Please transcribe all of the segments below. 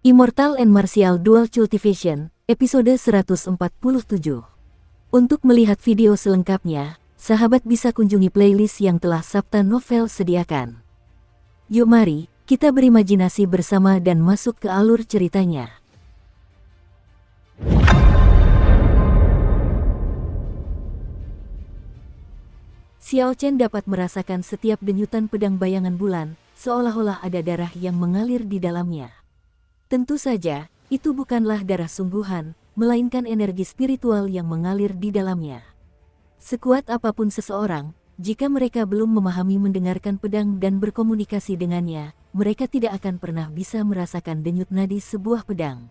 Immortal and Martial Dual Cultivation, episode 147. Untuk melihat video selengkapnya, sahabat bisa kunjungi playlist yang telah Sabta Novel sediakan. Yuk mari, kita berimajinasi bersama dan masuk ke alur ceritanya. Xiao Chen dapat merasakan setiap denyutan pedang bayangan bulan, seolah-olah ada darah yang mengalir di dalamnya. Tentu saja, itu bukanlah darah sungguhan, melainkan energi spiritual yang mengalir di dalamnya. Sekuat apapun seseorang, jika mereka belum memahami mendengarkan pedang dan berkomunikasi dengannya, mereka tidak akan pernah bisa merasakan denyut nadi sebuah pedang.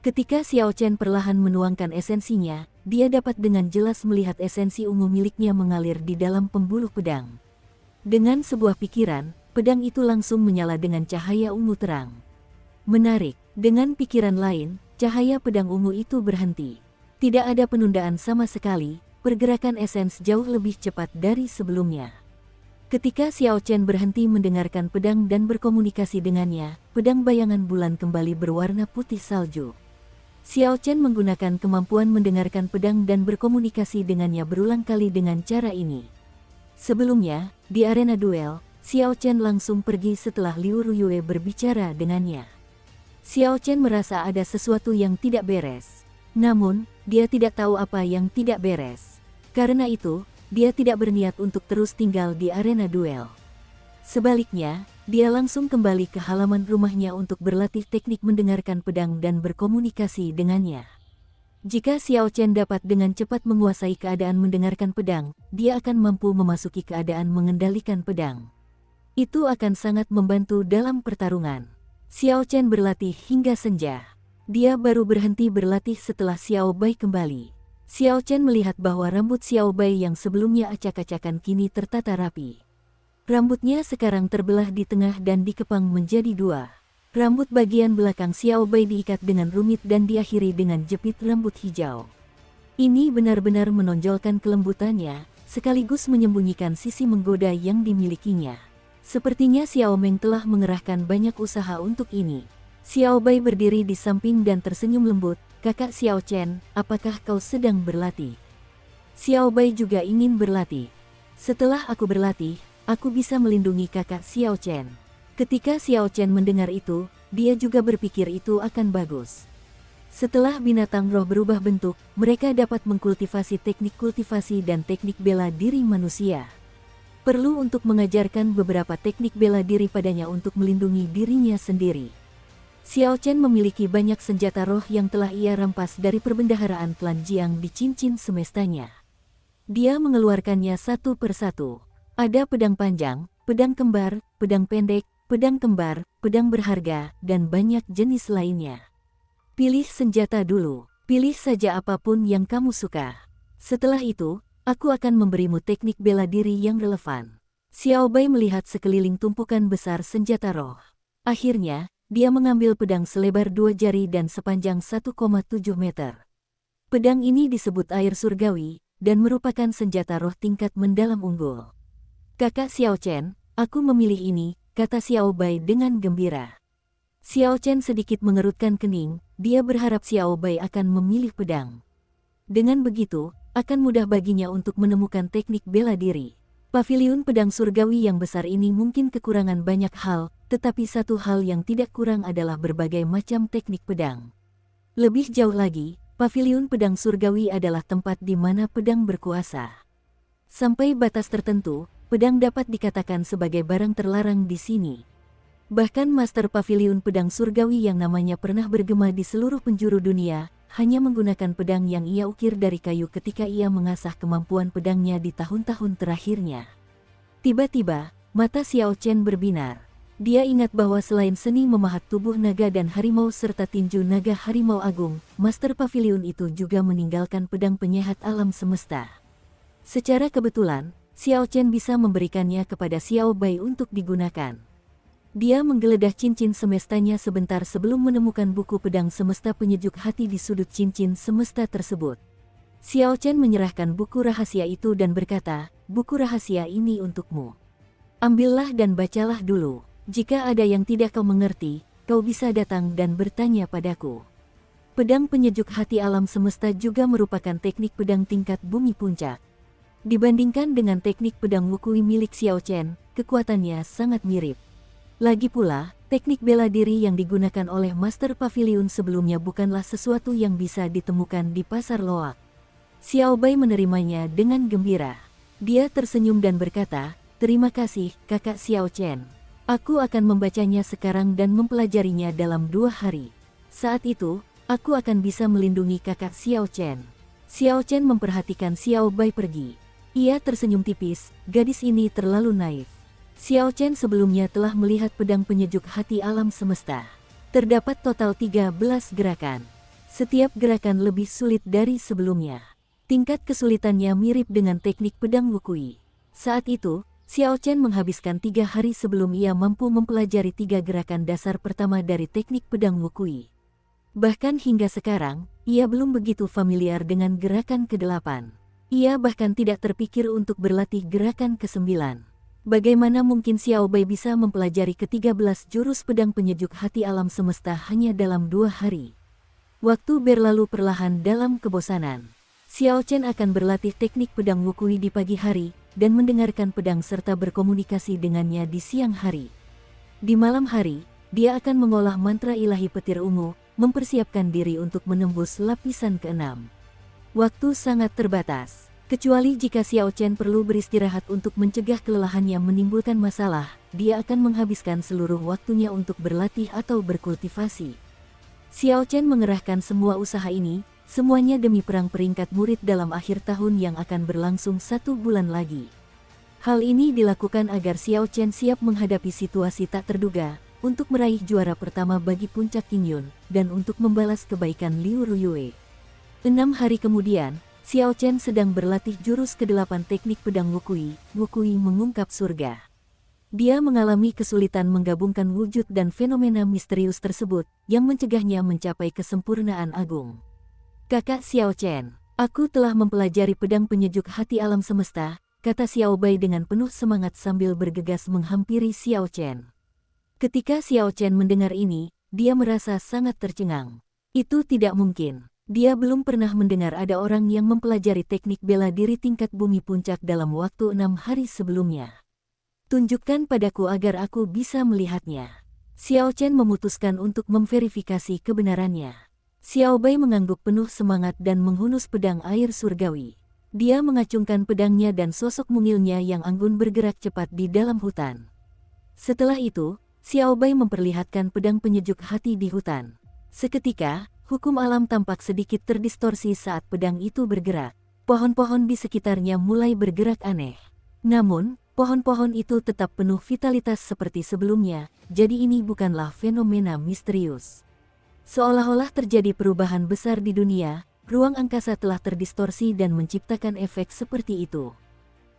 Ketika Xiao Chen perlahan menuangkan esensinya, dia dapat dengan jelas melihat esensi ungu miliknya mengalir di dalam pembuluh pedang. Dengan sebuah pikiran, pedang itu langsung menyala dengan cahaya ungu terang. Menarik, dengan pikiran lain, cahaya pedang ungu itu berhenti. Tidak ada penundaan sama sekali, pergerakan esens jauh lebih cepat dari sebelumnya. Ketika Xiao Chen berhenti mendengarkan pedang dan berkomunikasi dengannya, pedang bayangan bulan kembali berwarna putih salju. Xiao Chen menggunakan kemampuan mendengarkan pedang dan berkomunikasi dengannya berulang kali dengan cara ini. Sebelumnya, di arena duel, Xiao Chen langsung pergi setelah Liu Ruyue berbicara dengannya. Xiao Chen merasa ada sesuatu yang tidak beres. Namun, dia tidak tahu apa yang tidak beres. Karena itu, dia tidak berniat untuk terus tinggal di arena duel. Sebaliknya, dia langsung kembali ke halaman rumahnya untuk berlatih teknik mendengarkan pedang dan berkomunikasi dengannya. Jika Xiao Chen dapat dengan cepat menguasai keadaan mendengarkan pedang, dia akan mampu memasuki keadaan mengendalikan pedang. Itu akan sangat membantu dalam pertarungan. Xiao Chen berlatih hingga senja. Dia baru berhenti berlatih setelah Xiao Bai kembali. Xiao Chen melihat bahwa rambut Xiao Bai yang sebelumnya acak-acakan kini tertata rapi. Rambutnya sekarang terbelah di tengah dan dikepang menjadi dua. Rambut bagian belakang Xiao Bai diikat dengan rumit dan diakhiri dengan jepit rambut hijau. Ini benar-benar menonjolkan kelembutannya, sekaligus menyembunyikan sisi menggoda yang dimilikinya. Sepertinya Xiao Meng telah mengerahkan banyak usaha untuk ini. Xiao Bai berdiri di samping dan tersenyum lembut. Kakak Xiao Chen, apakah kau sedang berlatih? Xiao Bai juga ingin berlatih. Setelah aku berlatih, aku bisa melindungi kakak Xiao Chen. Ketika Xiao Chen mendengar itu, dia juga berpikir itu akan bagus. Setelah binatang roh berubah bentuk, mereka dapat mengkultivasi teknik kultivasi dan teknik bela diri manusia. Perlu untuk mengajarkan beberapa teknik bela diri padanya untuk melindungi dirinya sendiri. Xiao Chen memiliki banyak senjata roh yang telah ia rampas dari perbendaharaan klan Jiang di cincin semestanya. Dia mengeluarkannya satu persatu. Ada pedang panjang, pedang kembar, pedang pendek, pedang kembar, pedang berharga, dan banyak jenis lainnya. Pilih senjata dulu, pilih saja apapun yang kamu suka. Setelah itu, aku akan memberimu teknik bela diri yang relevan. Xiao Bai melihat sekeliling tumpukan besar senjata roh. Akhirnya, dia mengambil pedang selebar 2 jari dan sepanjang 1,7 meter. Pedang ini disebut air surgawi, dan merupakan senjata roh tingkat mendalam unggul. Kakak Xiao Chen, aku memilih ini, kata Xiao Bai dengan gembira. Xiao Chen sedikit mengerutkan kening, dia berharap Xiao Bai akan memilih pedang. Dengan begitu, akan mudah baginya untuk menemukan teknik bela diri. Paviliun pedang surgawi yang besar ini mungkin kekurangan banyak hal, tetapi satu hal yang tidak kurang adalah berbagai macam teknik pedang. Lebih jauh lagi, paviliun pedang surgawi adalah tempat di mana pedang berkuasa. Sampai batas tertentu, pedang dapat dikatakan sebagai barang terlarang di sini. Bahkan master paviliun pedang surgawi yang namanya pernah bergema di seluruh penjuru dunia, hanya menggunakan pedang yang ia ukir dari kayu ketika ia mengasah kemampuan pedangnya di tahun-tahun terakhirnya. Tiba-tiba, mata Xiao Chen berbinar. Dia ingat bahwa selain seni memahat tubuh naga dan harimau serta tinju naga harimau agung, master paviliun itu juga meninggalkan pedang penyehat alam semesta. Secara kebetulan, Xiao Chen bisa memberikannya kepada Xiao Bai untuk digunakan. Dia menggeledah cincin semestanya sebentar sebelum menemukan buku pedang semesta penyejuk hati di sudut cincin semesta tersebut. Xiao Chen menyerahkan buku rahasia itu dan berkata, buku rahasia ini untukmu. Ambillah dan bacalah dulu. Jika ada yang tidak kau mengerti, kau bisa datang dan bertanya padaku. Pedang penyejuk hati alam semesta juga merupakan teknik pedang tingkat bumi puncak. Dibandingkan dengan teknik pedang wukui milik Xiao Chen, kekuatannya sangat mirip. Lagi pula, teknik bela diri yang digunakan oleh Master Pavilion sebelumnya bukanlah sesuatu yang bisa ditemukan di pasar loak. Xiao Bai menerimanya dengan gembira. Dia tersenyum dan berkata, "Terima kasih, kakak Xiao Chen. Aku akan membacanya sekarang dan mempelajarinya dalam 2 hari. Saat itu, aku akan bisa melindungi kakak Xiao Chen." Xiao Chen memperhatikan Xiao Bai pergi. Ia tersenyum tipis, gadis ini terlalu naif. Xiao Chen sebelumnya telah melihat pedang penyejuk hati alam semesta. Terdapat total 13 gerakan. Setiap gerakan lebih sulit dari sebelumnya. Tingkat kesulitannya mirip dengan teknik pedang wukui. Saat itu, Xiao Chen menghabiskan 3 hari sebelum ia mampu mempelajari 3 gerakan dasar pertama dari teknik pedang wukui. Bahkan hingga sekarang, ia belum begitu familiar dengan gerakan ke-8. Ia bahkan tidak terpikir untuk berlatih gerakan ke-9. Bagaimana mungkin Xiao Bai bisa mempelajari ke-13 jurus pedang penyejuk hati alam semesta hanya dalam 2 hari? Waktu berlalu perlahan dalam kebosanan. Xiao Chen akan berlatih teknik pedang wukui di pagi hari, dan mendengarkan pedang serta berkomunikasi dengannya di siang hari. Di malam hari, dia akan mengolah mantra ilahi petir ungu, mempersiapkan diri untuk menembus lapisan ke-6. Waktu sangat terbatas, kecuali jika Xiao Chen perlu beristirahat untuk mencegah kelelahan yang menimbulkan masalah, dia akan menghabiskan seluruh waktunya untuk berlatih atau berkultivasi. Xiao Chen mengerahkan semua usaha ini, semuanya demi perang peringkat murid dalam akhir tahun yang akan berlangsung 1 bulan lagi. Hal ini dilakukan agar Xiao Chen siap menghadapi situasi tak terduga, untuk meraih juara pertama bagi puncak Qingyun, dan untuk membalas kebaikan Liu Ruyue. 6 hari kemudian, Xiao Chen sedang berlatih jurus ke-8 teknik pedang wukui, wukui mengungkap surga. Dia mengalami kesulitan menggabungkan wujud dan fenomena misterius tersebut, yang mencegahnya mencapai kesempurnaan agung. "Kakak Xiao Chen, aku telah mempelajari pedang penyejuk hati alam semesta," kata Xiao Bai dengan penuh semangat sambil bergegas menghampiri Xiao Chen. Ketika Xiao Chen mendengar ini, dia merasa sangat tercengang. Itu tidak mungkin. Dia belum pernah mendengar ada orang yang mempelajari teknik bela diri tingkat bumi puncak dalam waktu 6 hari sebelumnya. "Tunjukkan padaku agar aku bisa melihatnya." Xiao Chen memutuskan untuk memverifikasi kebenarannya. Xiao Bai mengangguk penuh semangat dan menghunus pedang air surgawi. Dia mengacungkan pedangnya dan sosok mungilnya yang anggun bergerak cepat di dalam hutan. Setelah itu, Xiao Bai memperlihatkan pedang penyejuk hati di hutan. Seketika, hukum alam tampak sedikit terdistorsi saat pedang itu bergerak. Pohon-pohon di sekitarnya mulai bergerak aneh. Namun, pohon-pohon itu tetap penuh vitalitas seperti sebelumnya, jadi ini bukanlah fenomena misterius. Seolah-olah terjadi perubahan besar di dunia, ruang angkasa telah terdistorsi dan menciptakan efek seperti itu.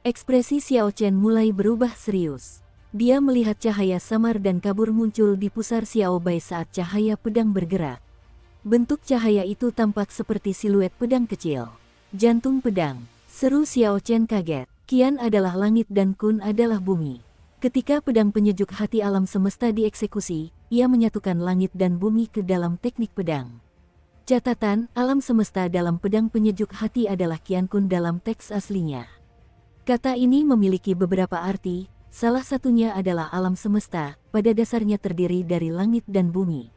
Ekspresi Xiao Chen mulai berubah serius. Dia melihat cahaya samar dan kabur muncul di pusar Xiao Bai saat cahaya pedang bergerak. Bentuk cahaya itu tampak seperti siluet pedang kecil. "Jantung pedang," seru Xiao Chen kaget. "Qian adalah langit dan Kun adalah bumi." Ketika pedang penyejuk hati alam semesta dieksekusi, ia menyatukan langit dan bumi ke dalam teknik pedang. Catatan, alam semesta dalam pedang penyejuk hati adalah Qian Kun dalam teks aslinya. Kata ini memiliki beberapa arti, salah satunya adalah alam semesta, pada dasarnya terdiri dari langit dan bumi.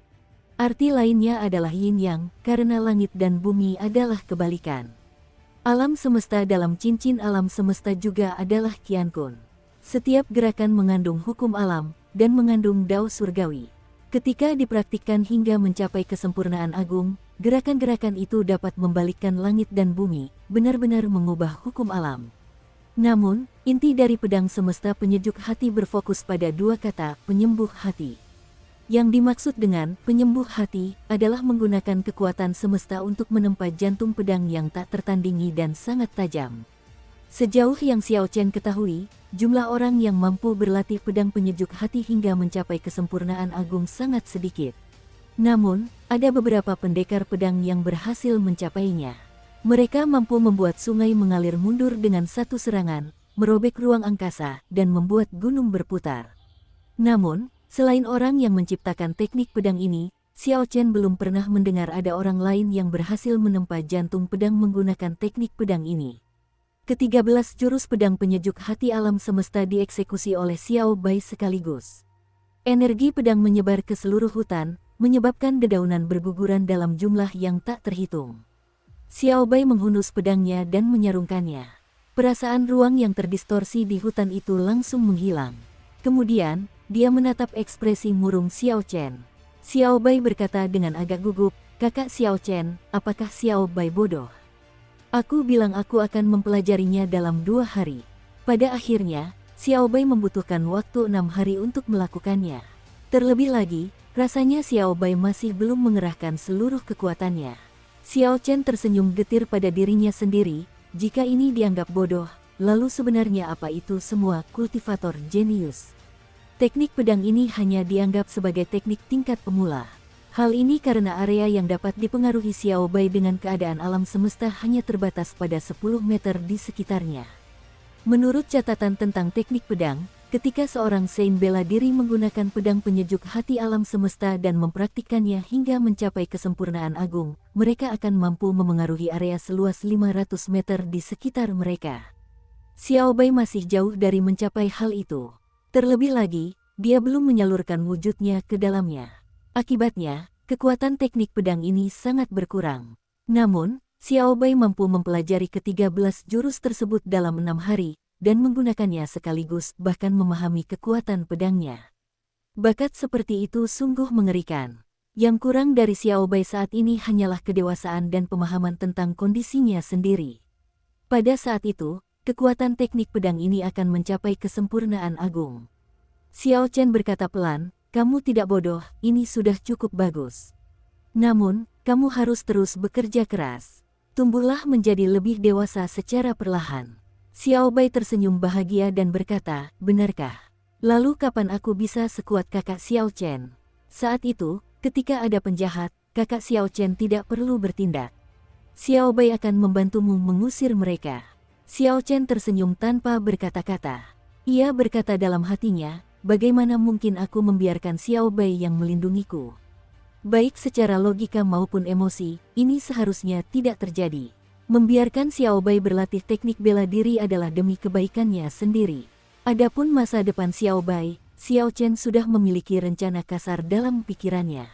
Arti lainnya adalah yin yang, karena langit dan bumi adalah kebalikan. Alam semesta dalam cincin alam semesta juga adalah Qian Kun. Setiap gerakan mengandung hukum alam, dan mengandung dao surgawi. Ketika dipraktikkan hingga mencapai kesempurnaan agung, gerakan-gerakan itu dapat membalikkan langit dan bumi, benar-benar mengubah hukum alam. Namun, inti dari pedang semesta penyejuk hati berfokus pada 2 kata, penyembuh hati. Yang dimaksud dengan penyembuh hati adalah menggunakan kekuatan semesta untuk menempa jantung pedang yang tak tertandingi dan sangat tajam. Sejauh yang Xiao Chen ketahui, jumlah orang yang mampu berlatih pedang penyejuk hati hingga mencapai kesempurnaan agung sangat sedikit. Namun, ada beberapa pendekar pedang yang berhasil mencapainya. Mereka mampu membuat sungai mengalir mundur dengan satu serangan, merobek ruang angkasa, dan membuat gunung berputar. Namun, Selain orang yang menciptakan teknik pedang ini, Xiao Chen belum pernah mendengar ada orang lain yang berhasil menempa jantung pedang menggunakan teknik pedang ini. Ke-13 jurus pedang penyejuk hati alam semesta dieksekusi oleh Xiao Bai sekaligus. Energi pedang menyebar ke seluruh hutan, menyebabkan dedaunan berguguran dalam jumlah yang tak terhitung. Xiao Bai menghunus pedangnya dan menyarungkannya. Perasaan ruang yang terdistorsi di hutan itu langsung menghilang. Kemudian, dia menatap ekspresi murung Xiao Chen. Xiao Bai berkata dengan agak gugup, "Kakak Xiao Chen, apakah Xiao Bai bodoh? Aku bilang aku akan mempelajarinya dalam 2 hari. Pada akhirnya, Xiao Bai membutuhkan waktu 6 hari untuk melakukannya. Terlebih lagi, rasanya Xiao Bai masih belum mengerahkan seluruh kekuatannya." Xiao Chen tersenyum getir pada dirinya sendiri. Jika ini dianggap bodoh, lalu sebenarnya apa itu semua kultivator jenius? Teknik pedang ini hanya dianggap sebagai teknik tingkat pemula. Hal ini karena area yang dapat dipengaruhi Xiao Bai dengan keadaan alam semesta hanya terbatas pada 10 meter di sekitarnya. Menurut catatan tentang teknik pedang, ketika seorang Saint bela diri menggunakan pedang penyejuk hati alam semesta dan mempraktikkannya hingga mencapai kesempurnaan agung, mereka akan mampu memengaruhi area seluas 500 meter di sekitar mereka. Xiao Bai masih jauh dari mencapai hal itu. Terlebih lagi, dia belum menyalurkan wujudnya ke dalamnya. Akibatnya, kekuatan teknik pedang ini sangat berkurang. Namun, Xiao Bai mampu mempelajari ke-13 jurus tersebut dalam 6 hari, dan menggunakannya sekaligus bahkan memahami kekuatan pedangnya. Bakat seperti itu sungguh mengerikan. Yang kurang dari Xiao Bai saat ini hanyalah kedewasaan dan pemahaman tentang kondisinya sendiri. Pada saat itu, kekuatan teknik pedang ini akan mencapai kesempurnaan agung. Xiao Chen berkata pelan, "Kamu tidak bodoh, ini sudah cukup bagus. Namun, kamu harus terus bekerja keras. Tumbuhlah menjadi lebih dewasa secara perlahan." Xiao Bai tersenyum bahagia dan berkata, "Benarkah? Lalu kapan aku bisa sekuat kakak Xiao Chen?" Saat itu, ketika ada penjahat, kakak Xiao Chen tidak perlu bertindak. Xiao Bai akan membantumu mengusir mereka. Xiao Chen tersenyum tanpa berkata-kata. Ia berkata dalam hatinya, "Bagaimana mungkin aku membiarkan Xiao Bai yang melindungiku? Baik secara logika maupun emosi, ini seharusnya tidak terjadi." Membiarkan Xiao Bai berlatih teknik bela diri adalah demi kebaikannya sendiri. Adapun masa depan Xiao Bai, Xiao Chen sudah memiliki rencana kasar dalam pikirannya.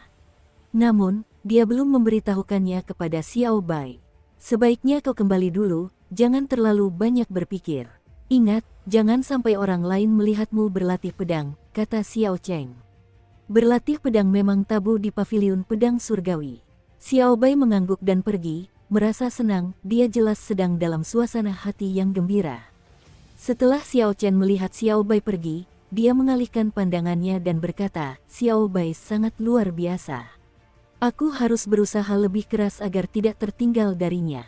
Namun, dia belum memberitahukannya kepada Xiao Bai. "Sebaiknya kau kembali dulu, jangan terlalu banyak berpikir. Ingat, jangan sampai orang lain melihatmu berlatih pedang," kata Xiao Chen. Berlatih pedang memang tabu di paviliun pedang surgawi. Xiao Bai mengangguk dan pergi, merasa senang, dia jelas sedang dalam suasana hati yang gembira. Setelah Xiao Chen melihat Xiao Bai pergi, dia mengalihkan pandangannya dan berkata, "Xiao Bai sangat luar biasa. Aku harus berusaha lebih keras agar tidak tertinggal darinya.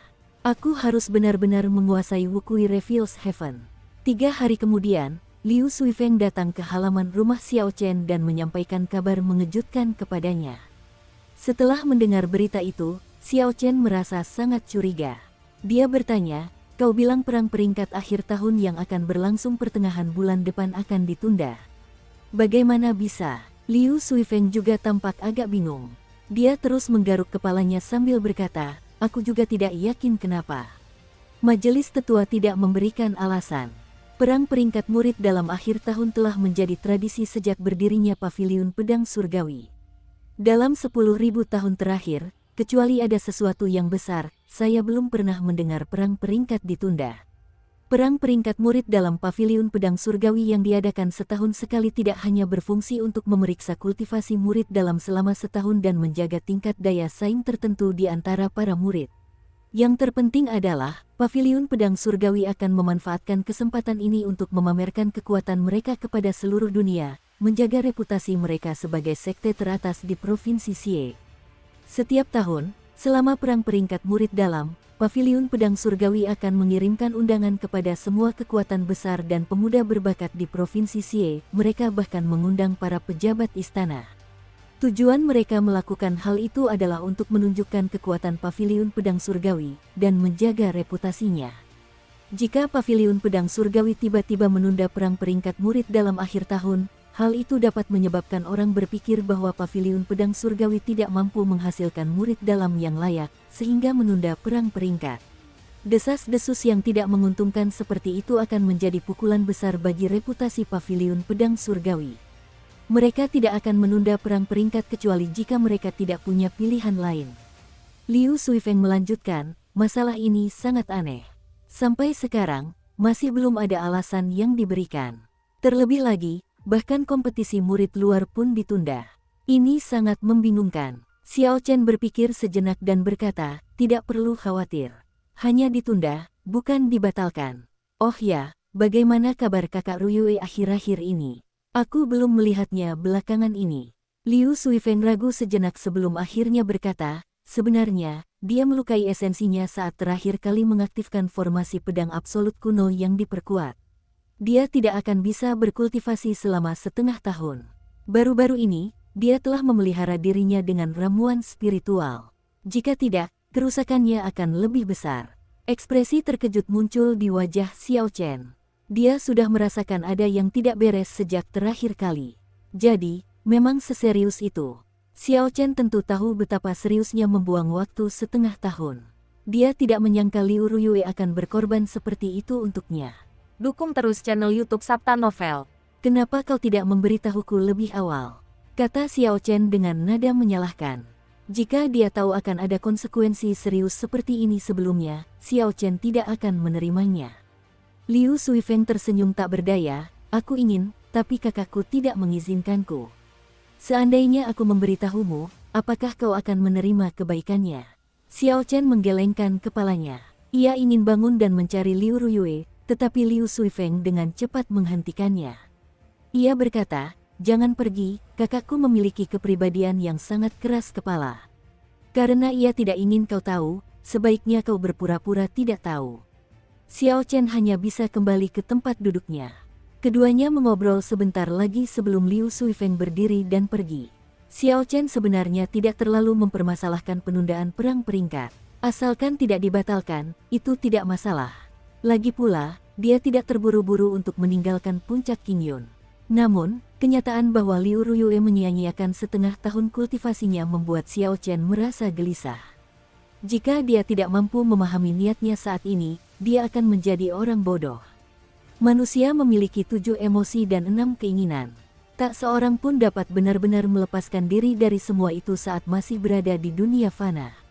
Aku harus benar-benar menguasai Wukui Reveals Heaven." 3 hari kemudian, Liu Suifeng datang ke halaman rumah Xiao Chen dan menyampaikan kabar mengejutkan kepadanya. Setelah mendengar berita itu, Xiao Chen merasa sangat curiga. Dia bertanya, "Kau bilang perang peringkat akhir tahun yang akan berlangsung pertengahan bulan depan akan ditunda. Bagaimana bisa?" Liu Suifeng juga tampak agak bingung. Dia terus menggaruk kepalanya sambil berkata, "Aku juga tidak yakin kenapa." Majelis tetua tidak memberikan alasan. Perang peringkat murid dalam akhir tahun telah menjadi tradisi sejak berdirinya Paviliun Pedang Surgawi. Dalam 10.000 tahun terakhir, kecuali ada sesuatu yang besar, saya belum pernah mendengar perang peringkat ditunda. Perang peringkat murid dalam Paviliun Pedang Surgawi yang diadakan setahun sekali tidak hanya berfungsi untuk memeriksa kultivasi murid dalam selama setahun dan menjaga tingkat daya saing tertentu di antara para murid. Yang terpenting adalah, Paviliun Pedang Surgawi akan memanfaatkan kesempatan ini untuk memamerkan kekuatan mereka kepada seluruh dunia, menjaga reputasi mereka sebagai sekte teratas di Provinsi Xie. Setiap tahun, selama perang peringkat murid dalam, Paviliun Pedang Surgawi akan mengirimkan undangan kepada semua kekuatan besar dan pemuda berbakat di Provinsi Xie. Mereka bahkan mengundang para pejabat istana. Tujuan mereka melakukan hal itu adalah untuk menunjukkan kekuatan Paviliun Pedang Surgawi dan menjaga reputasinya. Jika Paviliun Pedang Surgawi tiba-tiba menunda perang peringkat murid dalam akhir tahun, Hal itu dapat menyebabkan orang berpikir bahwa paviliun pedang surgawi tidak mampu menghasilkan murid dalam yang layak, sehingga menunda perang peringkat. Desas-desus yang tidak menguntungkan seperti itu akan menjadi pukulan besar bagi reputasi paviliun pedang surgawi. Mereka tidak akan menunda perang peringkat kecuali jika mereka tidak punya pilihan lain. Liu Suifeng melanjutkan, masalah ini sangat aneh. Sampai sekarang, masih belum ada alasan yang diberikan. Terlebih lagi, bahkan kompetisi murid luar pun ditunda. Ini sangat membingungkan. Xiao Chen berpikir sejenak dan berkata, tidak perlu khawatir. Hanya ditunda, bukan dibatalkan. Oh ya, bagaimana kabar kakak Ruyue akhir-akhir ini? Aku belum melihatnya belakangan ini. Liu Suifeng ragu sejenak sebelum akhirnya berkata, sebenarnya, dia melukai esensinya saat terakhir kali mengaktifkan formasi pedang absolut kuno yang diperkuat. Dia tidak akan bisa berkultivasi selama setengah tahun. Baru-baru ini, dia telah memelihara dirinya dengan ramuan spiritual. Jika tidak, kerusakannya akan lebih besar. Ekspresi terkejut muncul di wajah Xiao Chen. Dia sudah merasakan ada yang tidak beres sejak terakhir kali. Jadi, memang seserius itu. Xiao Chen tentu tahu betapa seriusnya membuang waktu setengah tahun. Dia tidak menyangka Liu Ruyue akan berkorban seperti itu untuknya. Dukung terus channel YouTube Sabta Novel. Kenapa kau tidak memberitahuku lebih awal? Kata Xiao Chen dengan nada menyalahkan. Jika dia tahu akan ada konsekuensi serius seperti ini sebelumnya, Xiao Chen tidak akan menerimanya. Liu Suifeng tersenyum tak berdaya, aku ingin, tapi kakakku tidak mengizinkanku. Seandainya aku memberitahumu, apakah kau akan menerima kebaikannya? Xiao Chen menggelengkan kepalanya. Ia ingin bangun dan mencari Liu Ruyue, tetapi Liu Suifeng dengan cepat menghentikannya. Ia berkata, jangan pergi, kakakku memiliki kepribadian yang sangat keras kepala. Karena ia tidak ingin kau tahu, sebaiknya kau berpura-pura tidak tahu. Xiao Chen hanya bisa kembali ke tempat duduknya. Keduanya mengobrol sebentar lagi sebelum Liu Suifeng berdiri dan pergi. Xiao Chen sebenarnya tidak terlalu mempermasalahkan penundaan perang peringkat. Asalkan tidak dibatalkan, itu tidak masalah. Lagi pula, dia tidak terburu-buru untuk meninggalkan puncak Qingyun. Namun, kenyataan bahwa Liu Ruyue menyia-nyiakan setengah tahun kultivasinya membuat Xiao Chen merasa gelisah. Jika dia tidak mampu memahami niatnya saat ini, dia akan menjadi orang bodoh. Manusia memiliki 7 emosi dan 6 keinginan. Tak seorang pun dapat benar-benar melepaskan diri dari semua itu saat masih berada di dunia fana.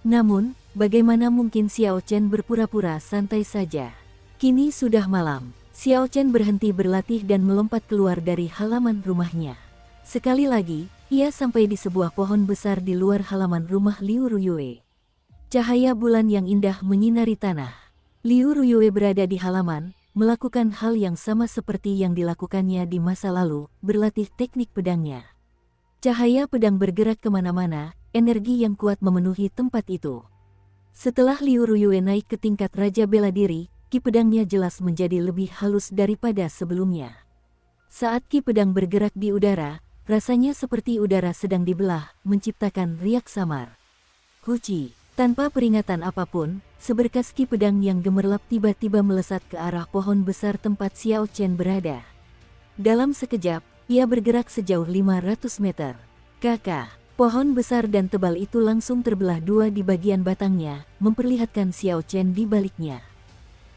Namun, bagaimana mungkin Xiao Chen berpura-pura santai saja? Kini sudah malam. Xiao Chen berhenti berlatih dan melompat keluar dari halaman rumahnya. Sekali lagi, ia sampai di sebuah pohon besar di luar halaman rumah Liu Ruyue. Cahaya bulan yang indah menyinari tanah. Liu Ruyue berada di halaman, melakukan hal yang sama seperti yang dilakukannya di masa lalu, berlatih teknik pedangnya. Cahaya pedang bergerak kemana-mana, energi yang kuat memenuhi tempat itu. Setelah Liu Ruyue naik ke tingkat Raja Bela Diri, ki pedangnya jelas menjadi lebih halus daripada sebelumnya. Saat ki pedang bergerak di udara, rasanya seperti udara sedang dibelah, menciptakan riak samar. Huci, tanpa peringatan apapun, seberkas ki pedang yang gemerlap tiba-tiba melesat ke arah pohon besar tempat Xiao Chen berada. Dalam sekejap, ia bergerak sejauh 500 meter. Kakak. Pohon besar dan tebal itu langsung terbelah dua di bagian batangnya, memperlihatkan Xiao Chen di baliknya.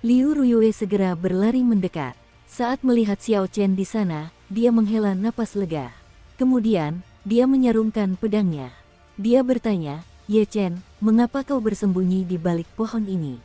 Liu Ruyue segera berlari mendekat. Saat melihat Xiao Chen di sana, dia menghela napas lega. Kemudian, dia menyarungkan pedangnya. Dia bertanya, Ye Chen, mengapa kau bersembunyi di balik pohon ini?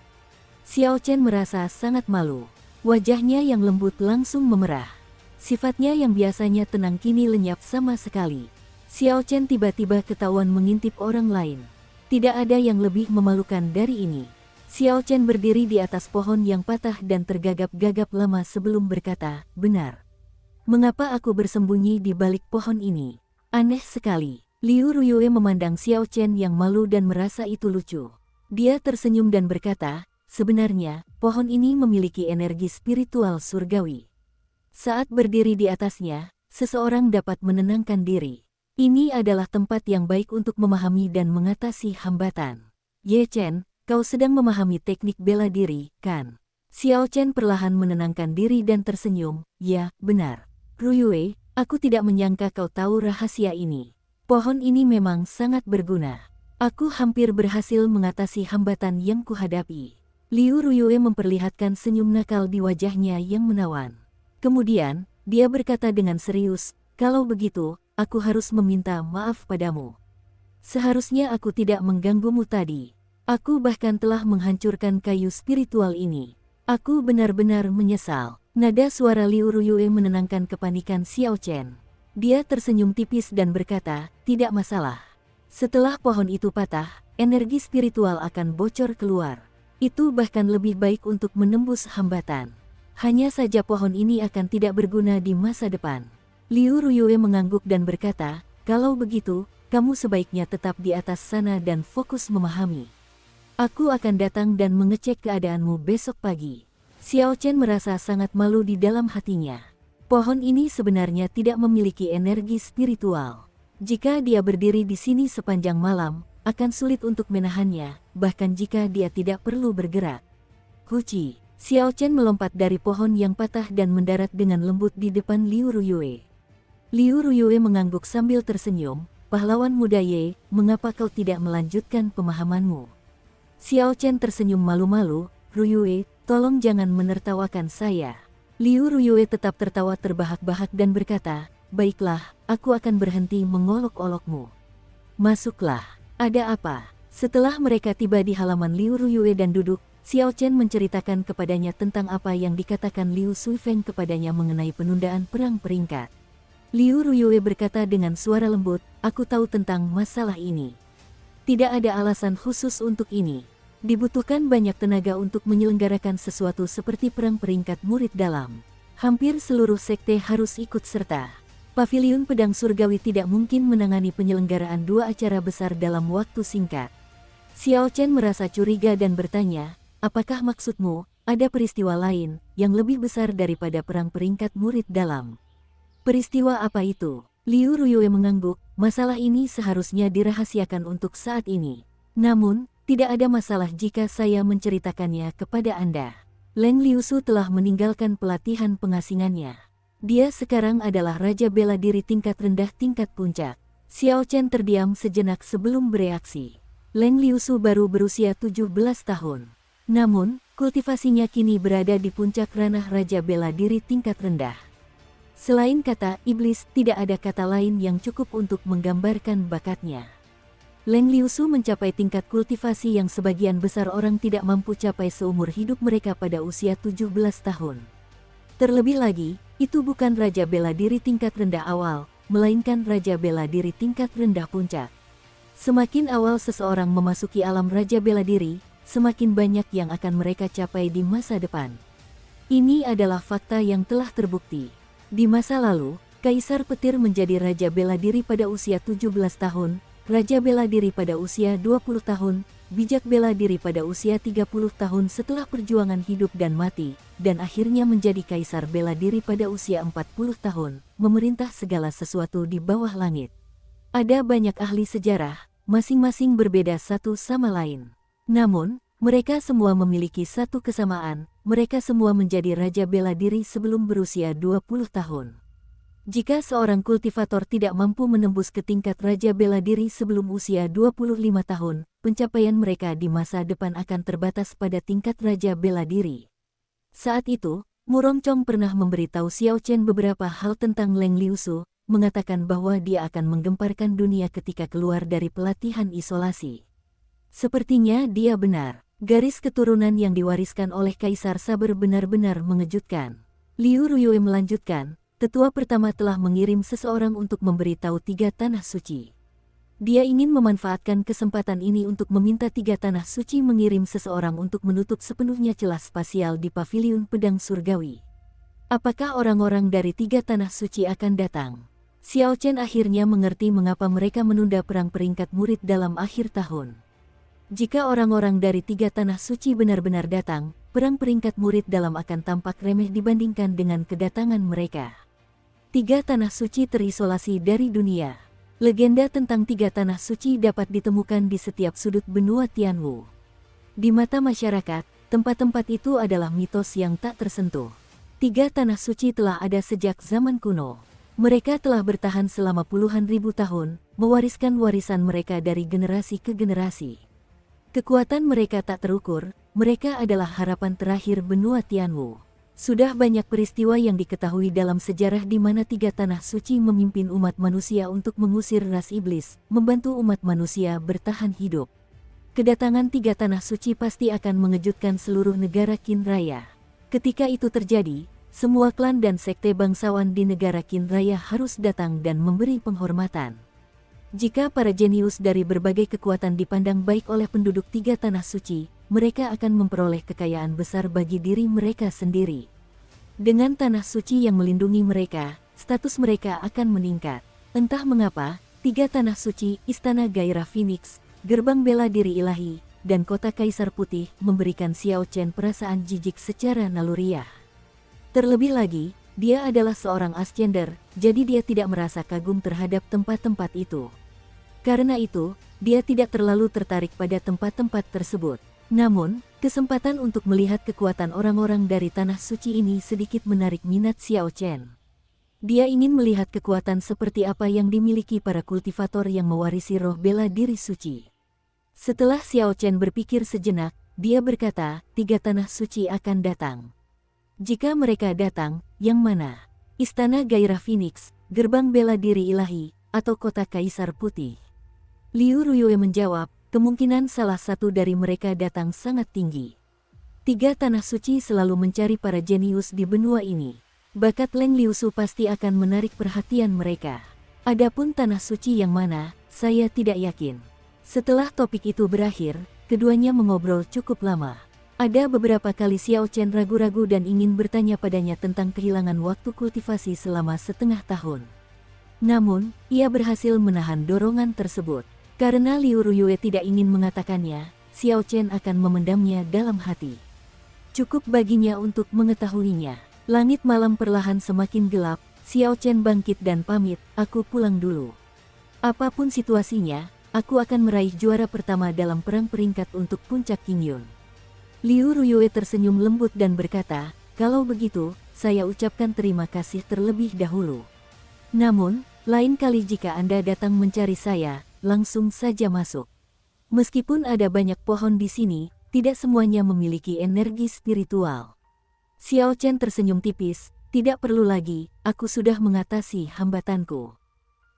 Xiao Chen merasa sangat malu. Wajahnya yang lembut langsung memerah. Sifatnya yang biasanya tenang kini lenyap sama sekali. Xiao Chen tiba-tiba ketahuan mengintip orang lain. Tidak ada yang lebih memalukan dari ini. Xiao Chen berdiri di atas pohon yang patah dan tergagap-gagap lama sebelum berkata, benar. Mengapa aku bersembunyi di balik pohon ini? Aneh sekali. Liu Ruyue memandang Xiao Chen yang malu dan merasa itu lucu. Dia tersenyum dan berkata, sebenarnya, pohon ini memiliki energi spiritual surgawi. Saat berdiri di atasnya, seseorang dapat menenangkan diri. Ini adalah tempat yang baik untuk memahami dan mengatasi hambatan. Ye Chen, kau sedang memahami teknik bela diri, kan? Xiao Chen perlahan menenangkan diri dan tersenyum, ya, benar. Ruyue, Aku tidak menyangka kau tahu rahasia ini. Pohon ini memang sangat berguna. Aku hampir berhasil mengatasi hambatan yang kuhadapi. Liu Ruyue memperlihatkan senyum nakal di wajahnya yang menawan. Kemudian, dia berkata dengan serius, "Kalau begitu, aku harus meminta maaf padamu. Seharusnya aku tidak mengganggumu tadi. Aku bahkan telah menghancurkan kayu spiritual ini. Aku benar-benar menyesal." Nada suara Liu Ruyue menenangkan kepanikan Xiao Chen. Dia tersenyum tipis dan berkata, "Tidak masalah. Setelah pohon itu patah, energi spiritual akan bocor keluar. Itu bahkan lebih baik untuk menembus hambatan. Hanya saja pohon ini akan tidak berguna di masa depan." Liu Ruyue mengangguk dan berkata, "Kalau begitu, kamu sebaiknya tetap di atas sana dan fokus memahami. Aku akan datang dan mengecek keadaanmu besok pagi." Xiao Chen merasa sangat malu di dalam hatinya. Pohon ini sebenarnya tidak memiliki energi spiritual. Jika dia berdiri di sini sepanjang malam, akan sulit untuk menahannya, bahkan jika dia tidak perlu bergerak. Huci! Xiao Chen melompat dari pohon yang patah dan mendarat dengan lembut di depan Liu Ruyue. Liu Ruyue mengangguk sambil tersenyum, "Pahlawan muda Ye, mengapa kau tidak melanjutkan pemahamanmu?" Xiao Chen tersenyum malu-malu, "Ruyue, tolong jangan menertawakan saya." Liu Ruyue tetap tertawa terbahak-bahak dan berkata, "Baiklah, aku akan berhenti mengolok-olokmu. Masuklah." "Ada apa?" Setelah mereka tiba di halaman Liu Ruyue dan duduk, Xiao Chen menceritakan kepadanya tentang apa yang dikatakan Liu Suifeng kepadanya mengenai penundaan perang peringkat. Liu Ruyue berkata dengan suara lembut, "Aku tahu tentang masalah ini. Tidak ada alasan khusus untuk ini. Dibutuhkan banyak tenaga untuk menyelenggarakan sesuatu seperti perang peringkat murid dalam. Hampir seluruh sekte harus ikut serta. Paviliun Pedang Surgawi tidak mungkin menangani penyelenggaraan dua acara besar dalam waktu singkat." Xiao Chen merasa curiga dan bertanya, "Apakah maksudmu, ada peristiwa lain, yang lebih besar daripada perang peringkat murid dalam?" "Peristiwa apa itu?" Liu Ruyue mengangguk, "Masalah ini seharusnya dirahasiakan untuk saat ini. Namun, tidak ada masalah jika saya menceritakannya kepada Anda. Leng Liusu telah meninggalkan pelatihan pengasingannya. Dia sekarang adalah Raja Bela Diri tingkat rendah tingkat puncak." Xiao Chen terdiam sejenak sebelum bereaksi. Leng Liusu baru berusia 17 tahun. Namun, kultivasinya kini berada di puncak ranah Raja Bela Diri tingkat rendah. Selain kata iblis, tidak ada kata lain yang cukup untuk menggambarkan bakatnya. Leng Liusu mencapai tingkat kultivasi yang sebagian besar orang tidak mampu capai seumur hidup mereka pada usia 17 tahun. Terlebih lagi, itu bukan Raja Bela Diri tingkat rendah awal, melainkan Raja Bela Diri tingkat rendah puncak. Semakin awal seseorang memasuki alam Raja Bela Diri, semakin banyak yang akan mereka capai di masa depan. Ini adalah fakta yang telah terbukti. Di masa lalu, Kaisar Petir menjadi Raja Bela Diri pada usia 17 tahun, Raja Bela Diri pada usia 20 tahun, Bijak Bela Diri pada usia 30 tahun setelah perjuangan hidup dan mati, dan akhirnya menjadi Kaisar Bela Diri pada usia 40 tahun, memerintah segala sesuatu di bawah langit. Ada banyak ahli sejarah, masing-masing berbeda satu sama lain. Namun, mereka semua memiliki satu kesamaan, mereka semua menjadi Raja Bela Diri sebelum berusia 20 tahun. Jika seorang kultivator tidak mampu menembus ke tingkat Raja Bela Diri sebelum usia 25 tahun, pencapaian mereka di masa depan akan terbatas pada tingkat Raja Bela Diri. Saat itu, Murongcong pernah memberitahu Xiao Chen beberapa hal tentang Leng Liusu, mengatakan bahwa dia akan menggemparkan dunia ketika keluar dari pelatihan isolasi. Sepertinya dia benar. Garis keturunan yang diwariskan oleh Kaisar Saber benar-benar mengejutkan. Liu Ruyue melanjutkan, tetua pertama telah mengirim seseorang untuk memberitahu 3 tanah suci. Dia ingin memanfaatkan kesempatan ini untuk meminta 3 tanah suci mengirim seseorang untuk menutup sepenuhnya celah spasial di Paviliun Pedang Surgawi. Apakah orang-orang dari 3 tanah suci akan datang? Xiao Chen akhirnya mengerti mengapa mereka menunda perang peringkat murid dalam akhir tahun. Jika orang-orang dari 3 tanah suci benar-benar datang, perang peringkat murid dalam akan tampak remeh dibandingkan dengan kedatangan mereka. 3 tanah suci terisolasi dari dunia. Legenda tentang 3 tanah suci dapat ditemukan di setiap sudut benua Tianwu. Di mata masyarakat, tempat-tempat itu adalah mitos yang tak tersentuh. 3 tanah suci telah ada sejak zaman kuno. Mereka telah bertahan selama puluhan ribu tahun, mewariskan warisan mereka dari generasi ke generasi. Kekuatan mereka tak terukur, mereka adalah harapan terakhir benua Tianwu. Sudah banyak peristiwa yang diketahui dalam sejarah di mana tiga tanah suci memimpin umat manusia untuk mengusir ras iblis, membantu umat manusia bertahan hidup. Kedatangan tiga tanah suci pasti akan mengejutkan seluruh negara Qin Raya. Ketika itu terjadi, semua klan dan sekte bangsawan di negara Qin Raya harus datang dan memberi penghormatan. Jika para jenius dari berbagai kekuatan dipandang baik oleh penduduk tiga tanah suci, mereka akan memperoleh kekayaan besar bagi diri mereka sendiri. Dengan tanah suci yang melindungi mereka, status mereka akan meningkat. Entah mengapa, tiga tanah suci, Istana Gairah Phoenix, Gerbang Bela Diri Ilahi, dan Kota Kaisar Putih memberikan Xiao Chen perasaan jijik secara naluriah. Terlebih lagi, dia adalah seorang ascender, jadi dia tidak merasa kagum terhadap tempat-tempat itu. Karena itu, dia tidak terlalu tertarik pada tempat-tempat tersebut. Namun, kesempatan untuk melihat kekuatan orang-orang dari tanah suci ini sedikit menarik minat Xiao Chen. Dia ingin melihat kekuatan seperti apa yang dimiliki para kultivator yang mewarisi roh bela diri suci. Setelah Xiao Chen berpikir sejenak, dia berkata, tiga tanah suci akan datang. Jika mereka datang, yang mana? Istana Gairah Phoenix, Gerbang Bela Diri Ilahi, atau Kota Kaisar Putih? Liu Ruyue menjawab, kemungkinan salah satu dari mereka datang sangat tinggi. Tiga tanah suci selalu mencari para jenius di benua ini. Bakat Leng Liusu pasti akan menarik perhatian mereka. Adapun tanah suci yang mana, saya tidak yakin. Setelah topik itu berakhir, keduanya mengobrol cukup lama. Ada beberapa kali Xiao Chen ragu-ragu dan ingin bertanya padanya tentang kehilangan waktu kultivasi selama setengah tahun. Namun, ia berhasil menahan dorongan tersebut. Karena Liu Ruyue tidak ingin mengatakannya, Xiao Chen akan memendamnya dalam hati. Cukup baginya untuk mengetahuinya. Langit malam perlahan semakin gelap, Xiao Chen bangkit dan pamit, aku pulang dulu. Apapun situasinya, aku akan meraih juara pertama dalam perang peringkat untuk puncak Qingyun. Liu Ruyue tersenyum lembut dan berkata, kalau begitu, saya ucapkan terima kasih terlebih dahulu. Namun, lain kali jika Anda datang mencari saya, langsung saja masuk. Meskipun ada banyak pohon di sini, tidak semuanya memiliki energi spiritual. Xiao Chen tersenyum tipis, tidak perlu lagi, aku sudah mengatasi hambatanku.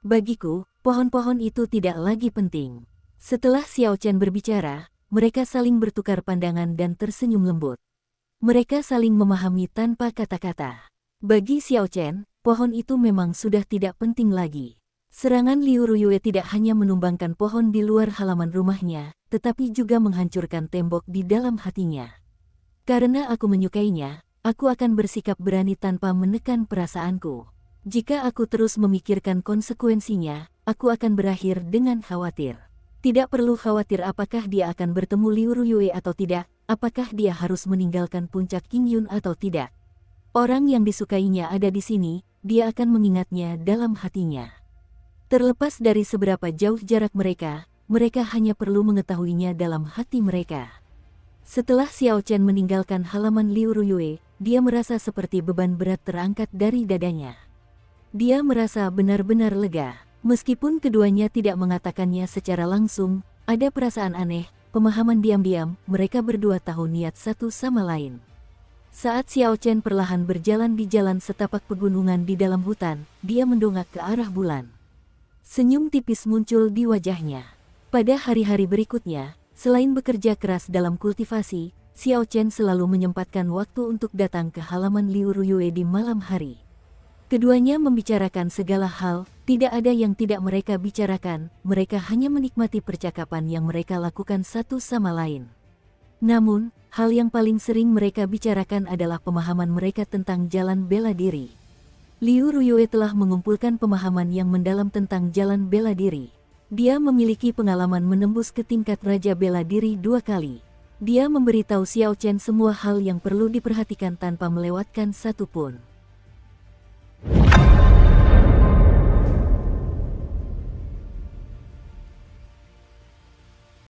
Bagiku, pohon-pohon itu tidak lagi penting. Setelah Xiao Chen berbicara, mereka saling bertukar pandangan dan tersenyum lembut. Mereka saling memahami tanpa kata-kata. Bagi Xiao Chen, pohon itu memang sudah tidak penting lagi. Serangan Liu Ruyue tidak hanya menumbangkan pohon di luar halaman rumahnya, tetapi juga menghancurkan tembok di dalam hatinya. Karena aku menyukainya, aku akan bersikap berani tanpa menekan perasaanku. Jika aku terus memikirkan konsekuensinya, aku akan berakhir dengan khawatir. Tidak perlu khawatir apakah dia akan bertemu Liu Ruyue atau tidak, apakah dia harus meninggalkan puncak Qingyun atau tidak. Orang yang disukainya ada di sini, dia akan mengingatnya dalam hatinya. Terlepas dari seberapa jauh jarak mereka, mereka hanya perlu mengetahuinya dalam hati mereka. Setelah Xiao Chen meninggalkan halaman Liu Ruyue, dia merasa seperti beban berat terangkat dari dadanya. Dia merasa benar-benar lega. Meskipun keduanya tidak mengatakannya secara langsung, ada perasaan aneh, pemahaman diam-diam, mereka berdua tahu niat satu sama lain. Saat Xiao Chen perlahan berjalan di jalan setapak pegunungan di dalam hutan, dia mendongak ke arah bulan. Senyum tipis muncul di wajahnya. Pada hari-hari berikutnya, selain bekerja keras dalam kultivasi, Xiao Chen selalu menyempatkan waktu untuk datang ke halaman Liu Ruyue di malam hari. Keduanya membicarakan segala hal, tidak ada yang tidak mereka bicarakan, mereka hanya menikmati percakapan yang mereka lakukan satu sama lain. Namun, hal yang paling sering mereka bicarakan adalah pemahaman mereka tentang jalan bela diri. Liu Ruyue telah mengumpulkan pemahaman yang mendalam tentang jalan bela diri. Dia memiliki pengalaman menembus ke tingkat Raja Bela Diri 2 kali. Dia memberitahu Xiao Chen semua hal yang perlu diperhatikan tanpa melewatkan satu pun.